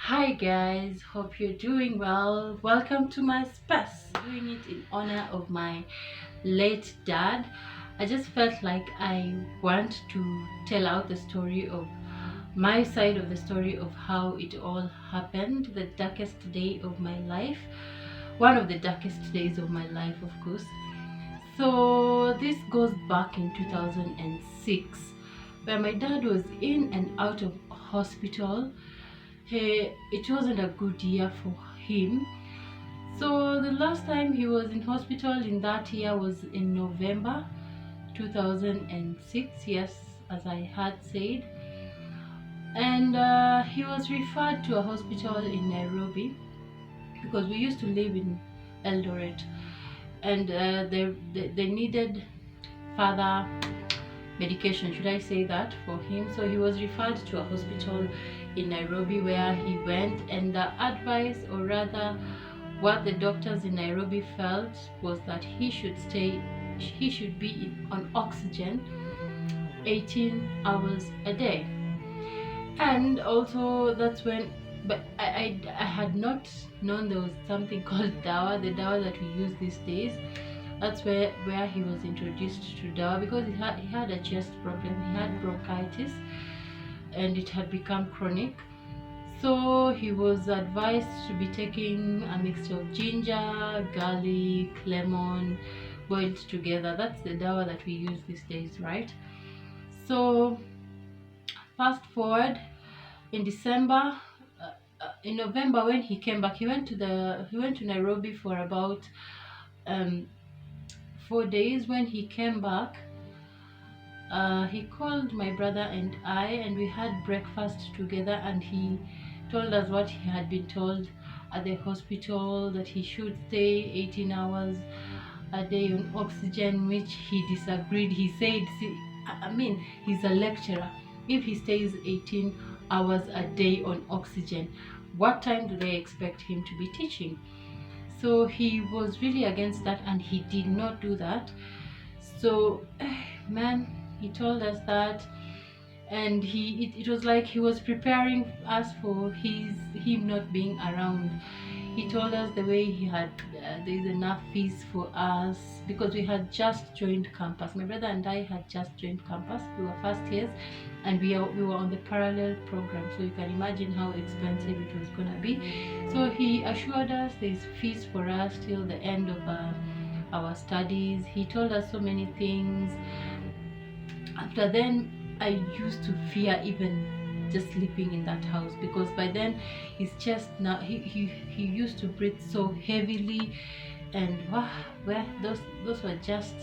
Hi guys, hope you're doing well. Welcome to my space. Doing it in honor of my late dad. I just felt like I want to tell out the story of my side of the story of how it all happened, the darkest day of my life. One of the darkest days of my life, of course. So this goes back in 2006 where my dad was in and out of hospital. It wasn't a good year for him. So the last time he was in hospital in that year was in November 2006, yes, as I had said. And he was referred to a hospital in Nairobi because we used to live in Eldoret, and they needed further medication, should I say that, for him. So he was referred to a hospital in Nairobi where he went, and the advice, or rather what the doctors in Nairobi felt, was that he should be on oxygen 18 hours a day. And also that's when, but I had not known there was something called dawa, the dawa that we use these days. That's where he was introduced to dawa, because he had a chest problem, he had bronchitis, and it had become chronic. So he was advised to be taking a mixture of ginger, garlic, lemon, boiled together. That's the dawa that we use these days, right? So fast forward in December, in November, when he came back, he went to Nairobi for about um, 4 days. When he came back, he called my brother and I, and we had breakfast together, and he told us what he had been told at the hospital, that he should stay 18 hours a day on oxygen, which he disagreed. He said, see, I mean, he's a lecturer. If he stays 18 hours a day on oxygen, what time do they expect him to be teaching? So he was really against that, and he did not do that. So man, he told us that, and it was like he was preparing us for him not being around. He told us the way he had there's enough fees for us, because we had just joined campus. My brother and I had just joined campus. We were first years, and we were on the parallel program, so you can imagine how expensive it was gonna be. So he assured us there's fees for us till the end of our studies. He told us so many things. After then, I used to fear even just sleeping in that house, because by then his chest, now he used to breathe so heavily, and wow, well, those were just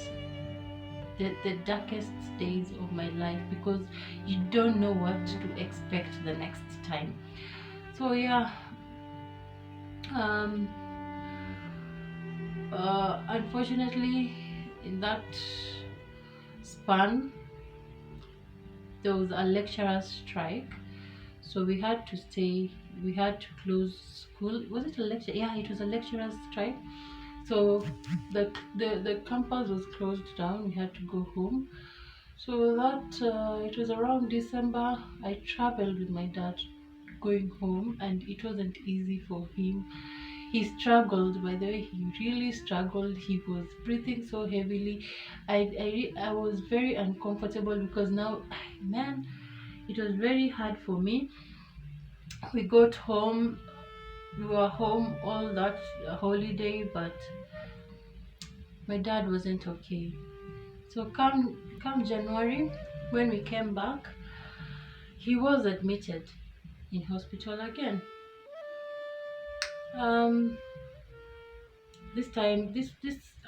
the darkest days of my life, because you don't know what to expect the next time. So yeah, um unfortunately, in that span, there was a lecturer's strike, so we had to stay, we had to close school. Was it a lecture? Yeah, it was a lecturer's strike. So the campus was closed down, we had to go home. So that it was around December. I traveled with my dad going home, and it wasn't easy for him. He struggled, by the way, he really struggled. He was breathing so heavily. I was very uncomfortable, because now, man, it was very hard for me. We got home, we were home all that holiday, but my dad wasn't okay. So come January, when we came back, he was admitted in hospital again. Um, this time, this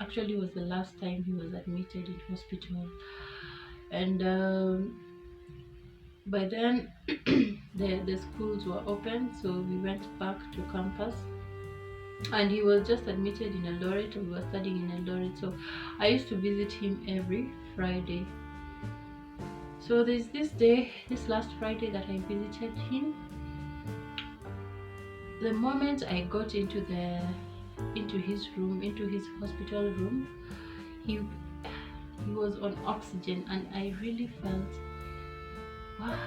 actually was the last time he was admitted in hospital, and by then the schools were open, so we went back to campus, and he was just admitted in Eldoret. We were studying in Eldoret, so I used to visit him every Friday. So there's this day, this last Friday, that I visited him. The moment I got into his room, into his hospital room, he he was on oxygen, and I really felt, wow,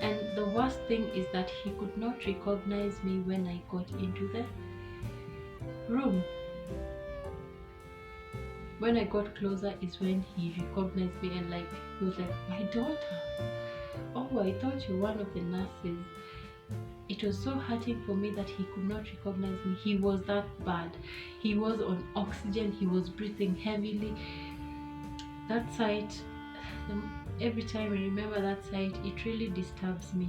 And the worst thing is that he could not recognize me when I got into the room. When I got closer is when he recognized me, and like he was like, "My daughter. Oh, I thought you're one of the nurses." It was so hurting for me that he could not recognize me. He was that bad. He was on oxygen. He was breathing heavily. That sight, every time I remember that sight, it really disturbs me.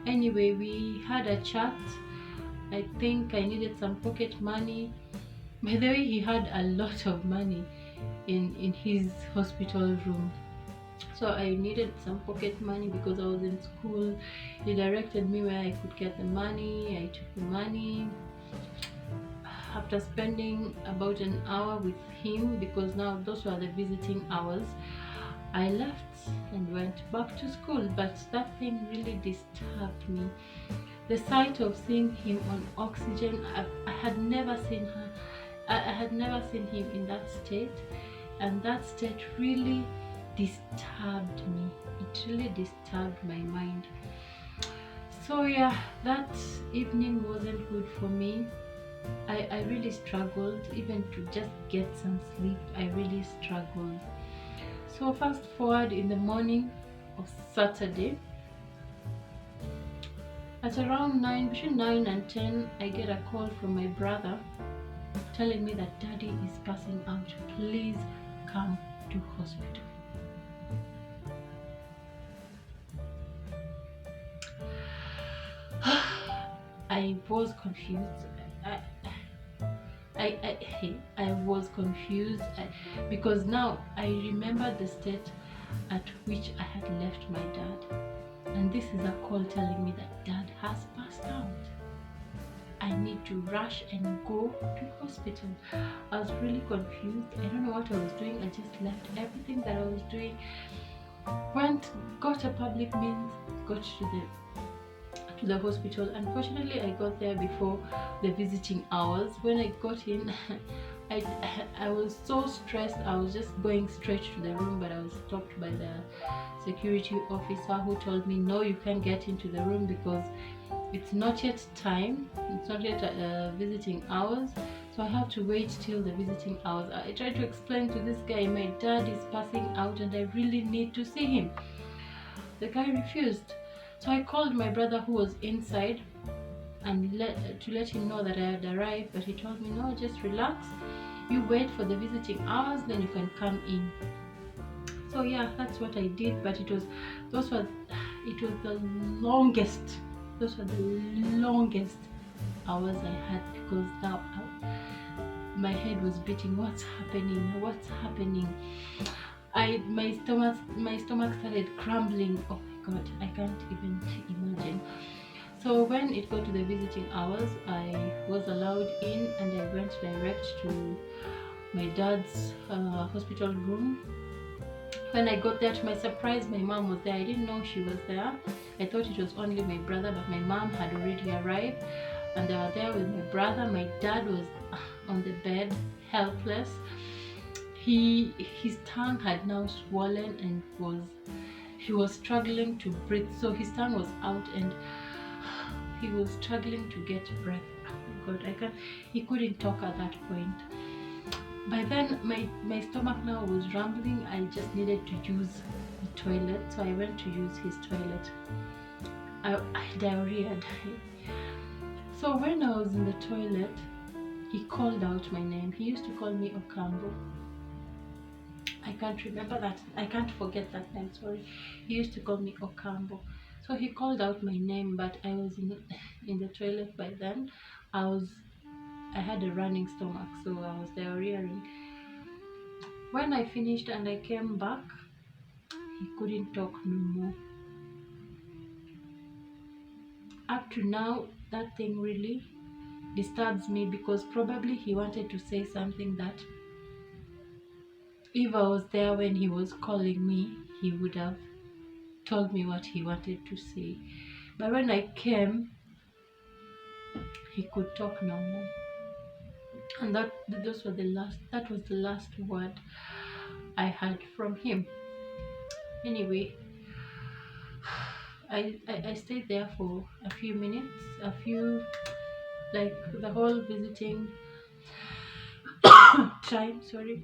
Anyway, we had a chat. I think I needed some pocket money. By the way, he had a lot of money in his hospital room. So I needed some pocket money because I was in school. He directed me where I could get the money. I took the money. After spending about an hour with him, because now those were the visiting hours, I left and went back to school. But that thing really disturbed me. The sight of seeing him on oxygen, I had never seen her. I had never seen him in that state, and that state really disturbed me. It really disturbed my mind. So yeah, that evening wasn't good for me. I really struggled even to just get some sleep. I really struggled. So fast forward in the morning of Saturday, at around 9, between 9 and 10, I get a call from my brother telling me that daddy is passing out. Please come to hospital. I was confused. I was confused because now I remember the state at which I had left my dad, and this is a call telling me that dad has passed out. I need to rush and go to hospital. I was really confused. I don't know what I was doing. I just left everything that I was doing, went, got a public means, got to the hospital. Unfortunately, I got there before the visiting hours. When I got in, I was so stressed. I was just going straight to the room, but I was stopped by the security officer who told me, no, you can't get into the room because it's not yet time. It's not yet visiting hours. So I have to wait till the visiting hours. I tried to explain to this guy, my dad is passing out and I really need to see him. The guy refused. So I called my brother who was inside and to let him know that I had arrived, but he told me, no, just relax. You wait for the visiting hours, then you can come in. So yeah, that's what I did. But it was the longest. Those were the longest hours I had because now my head was beating. What's happening? What's happening? My stomach started crumbling. Oh my god, I can't even imagine. So when it got to the visiting hours, I was allowed in and I went direct to my dad's hospital room. When I got there, to my surprise, my mom was there. I didn't know she was there. I thought it was only my brother, but my mom had already arrived and they were there with my brother. My dad was on the bed, helpless. His tongue had now swollen and he was struggling to breathe. So his tongue was out and he was struggling to get breath. Oh God, he couldn't talk at that point. By then, my stomach now was rumbling. I just needed to use the toilet, so I went to use his toilet. I diarrheaed. So when I was in the toilet, he called out my name. He used to call me Okambo. I can't remember that. I can't forget that name, sorry. He used to call me Okambo. So he called out my name, but I was in the toilet by then. I had a running stomach, so I was diarrheaing. When I finished and I came back, he couldn't talk no more. Up to now, that thing really disturbs me because probably he wanted to say something that if I was there when he was calling me, he would have told me what he wanted to say. But when I came, he could talk no more. And that was the last word I heard from him. Anyway, I stayed there for a few minutes, a few, like the whole visiting time, sorry.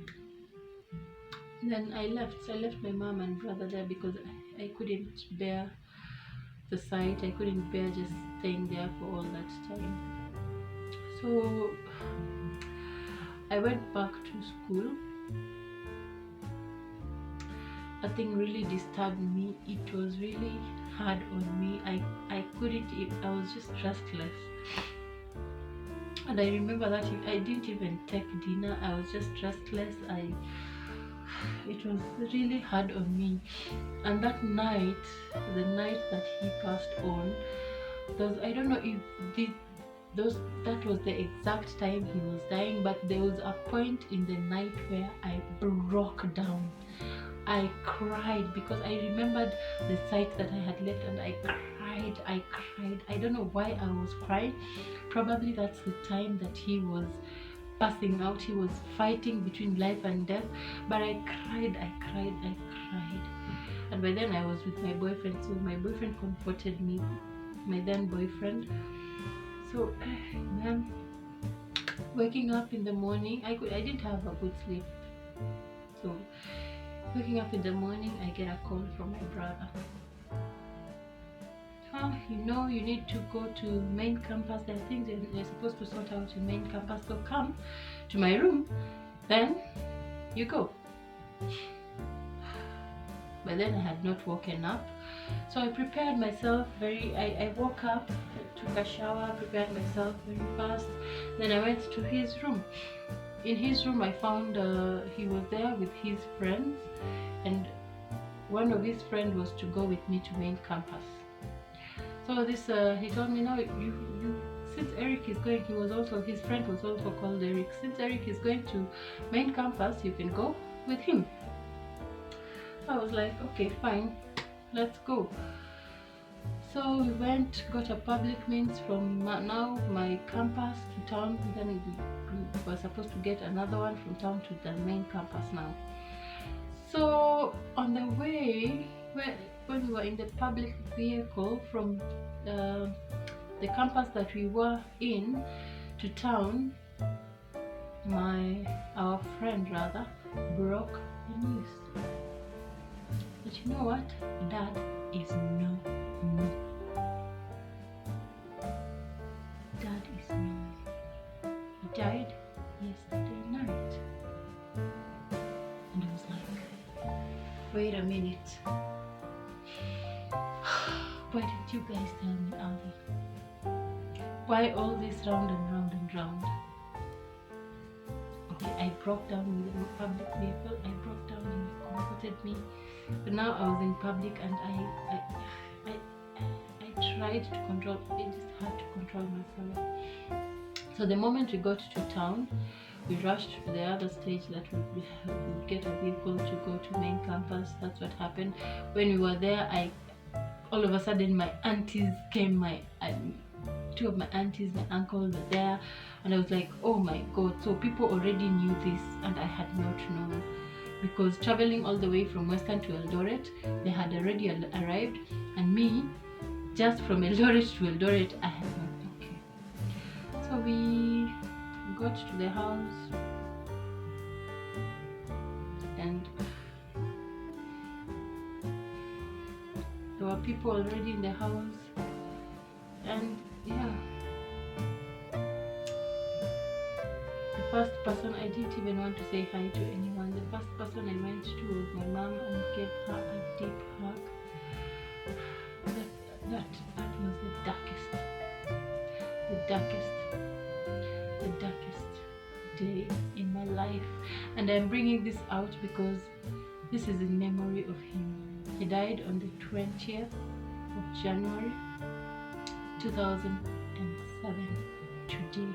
Then I left. So I left my mom and brother there because I couldn't bear the sight. I couldn't bear just staying there for all that time. So I went back to school. A thing really disturbed me. It was really hard on me. I couldn't. I was just restless. And I remember that I didn't even take dinner. I was just restless. It was really hard on me. And that night, the night that he passed on, I don't know if that was the exact time he was dying, but there was a point in the night where I broke down. I cried because I remembered the site that I had left, and I cried. I don't know why I was crying. Probably that's the time that he was passing out. He was fighting between life and death. But I cried. And by then I was with my boyfriend, so my boyfriend comforted me, my then boyfriend. So then waking up in the morning, I didn't have a good sleep. So waking up in the morning, I get a call from my brother. You need to go to main campus. There are things you're supposed to sort out in main campus. So come to my room, then you go. But then I had not woken up. So I prepared myself I woke up, took a shower, prepared myself very fast. Then I went to his room. In his room, I found he was there with his friends, and one of his friends was to go with me to main campus. So he told me, no, you since Eric is going, his friend was also called Eric. Since Eric is going to main campus, you can go with him. I was like, okay, fine, let's go. So we went, got a public means from my campus to town. Then we were supposed to get another one from town to the main campus now. So on the way, when we were in the public vehicle from the campus that we were in to town, our friend rather broke the news. But you know what? Dad is no more. Dad is no more. He died yesterday night. And I was like, wait a minute. Why didn't you guys tell me early? Why all this round and round and round? Okay, I broke down in the public vehicle. I broke down and he comforted me. But now I was in public and I tried to control. It just had to control myself. So the moment we got to town, we rushed to the other stage that we would get a vehicle to go to main campus. That's what happened. When we were there, all of a sudden my aunties came. Two of my aunties, my uncles were there, and I was like, oh my god. So people already knew this and I had not known, because traveling all the way from Western to Eldoret, they had already arrived, and me, just from Eldoret to Eldoret, I had not. Okay, so we got to the house, and there were people already in the house, and yeah, the first person, I didn't even want to say hi to anyone. The first person I went to was my mom and gave her a deep hug. That was the darkest day in my life. And I'm bringing this out because this is in memory of him. He died on the 20th of January 2007, today.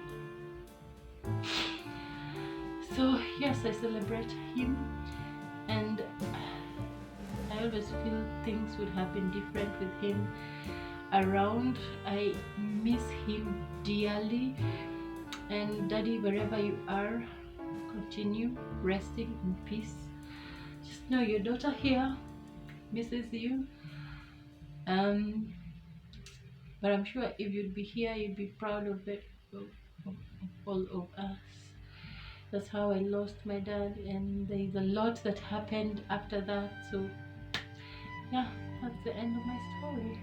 So yes, I celebrate him, and I always feel things would have been different with him around. I miss him dearly, and Daddy, wherever you are, continue resting in peace. Just know your daughter here misses you, Um, but I'm sure if you'd be here, you'd be proud of it, of all of us. That's how I lost my dad, and there's a lot that happened after that. So, yeah, that's the end of my story.